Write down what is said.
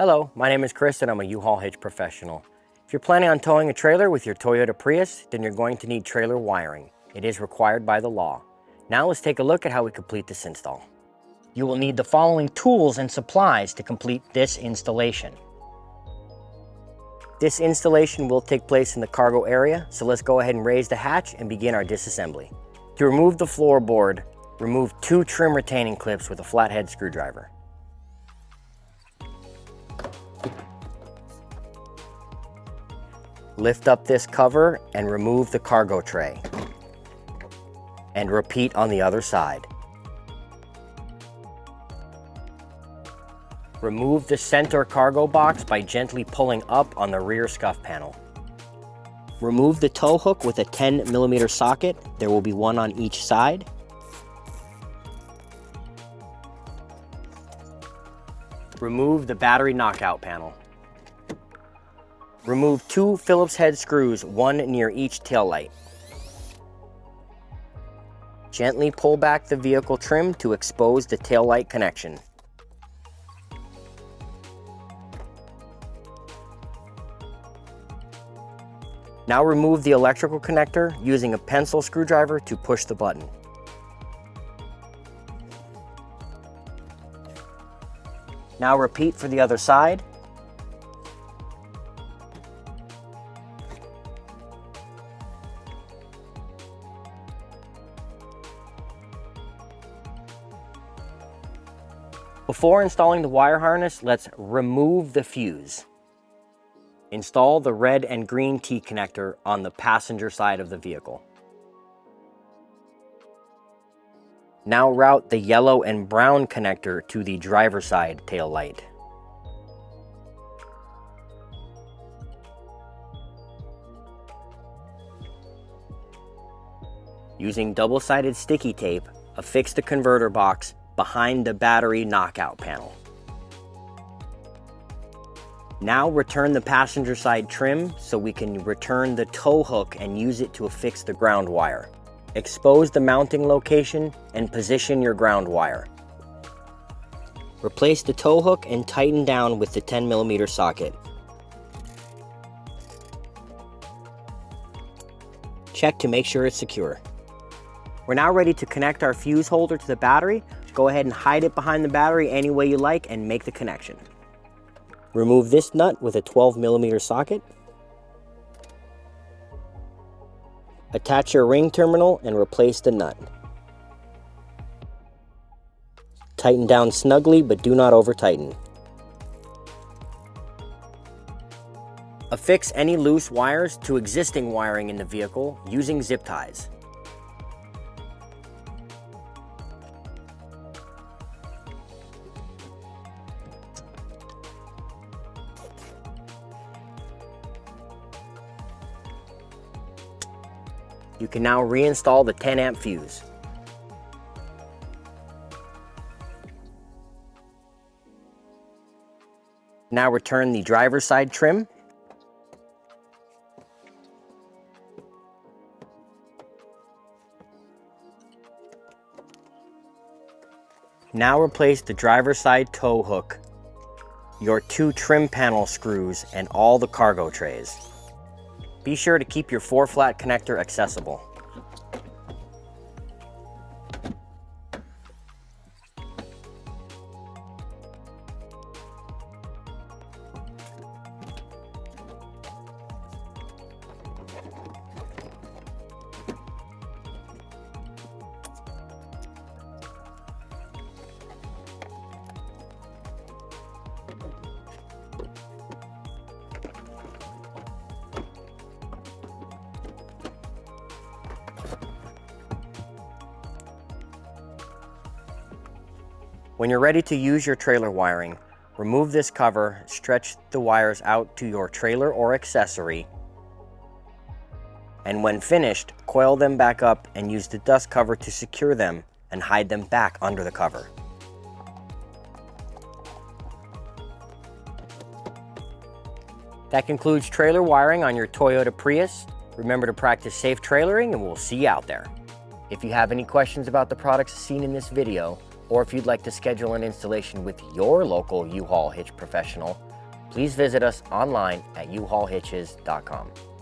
Hello, my name is Chris and I'm a U-Haul hitch professional. If you're planning on towing a trailer with your Toyota Prius, then you're going to need trailer wiring. It is required by the law. Now let's take a look at how we complete this install. You will need the following tools and supplies to complete this installation. This installation will take place in the cargo area, so let's go ahead and raise the hatch and begin our disassembly. To remove the floorboard, remove 2 trim retaining clips with a flathead screwdriver. Lift up this cover and remove the cargo tray. And repeat on the other side. Remove the center cargo box by gently pulling up on the rear scuff panel. Remove the tow hook with a 10mm socket. There will be one on each side. Remove the battery knockout panel. Remove 2 Phillips head screws, one near each tail light. Gently pull back the vehicle trim to expose the tail light connection. Now remove the electrical connector using a pencil screwdriver to push the button. Now repeat for the other side. Before installing the wire harness, let's remove the fuse. Install the red and green T connector on the passenger side of the vehicle. Now route the yellow and brown connector to the driver's side tail light. Using double-sided sticky tape, affix the converter box behind the battery knockout panel. Now return the passenger side trim so we can return the tow hook and use it to affix the ground wire. Expose the mounting location and position your ground wire. Replace the tow hook and tighten down with the 10mm socket. Check to make sure it's secure. We're now ready to connect our fuse holder to the battery. Go ahead and hide it behind the battery any way you like and make the connection. Remove this nut with a 12mm socket. Attach your ring terminal and replace the nut. Tighten down snugly, but do not over tighten. Affix any loose wires to existing wiring in the vehicle using zip ties. You can now reinstall the 10-amp fuse. Now return the driver's side trim. Now replace the driver's side tow hook, your 2 trim panel screws, and all the cargo trays. Be sure to keep your 4-flat connector accessible. When you're ready to use your trailer wiring, remove this cover, stretch the wires out to your trailer or accessory, and when finished, coil them back up and use the dust cover to secure them and hide them back under the cover. That concludes trailer wiring on your Toyota Prius. Remember to practice safe trailering and we'll see you out there. If you have any questions about the products seen in this video, or if you'd like to schedule an installation with your local U-Haul hitch professional, please visit us online at uhaulhitches.com.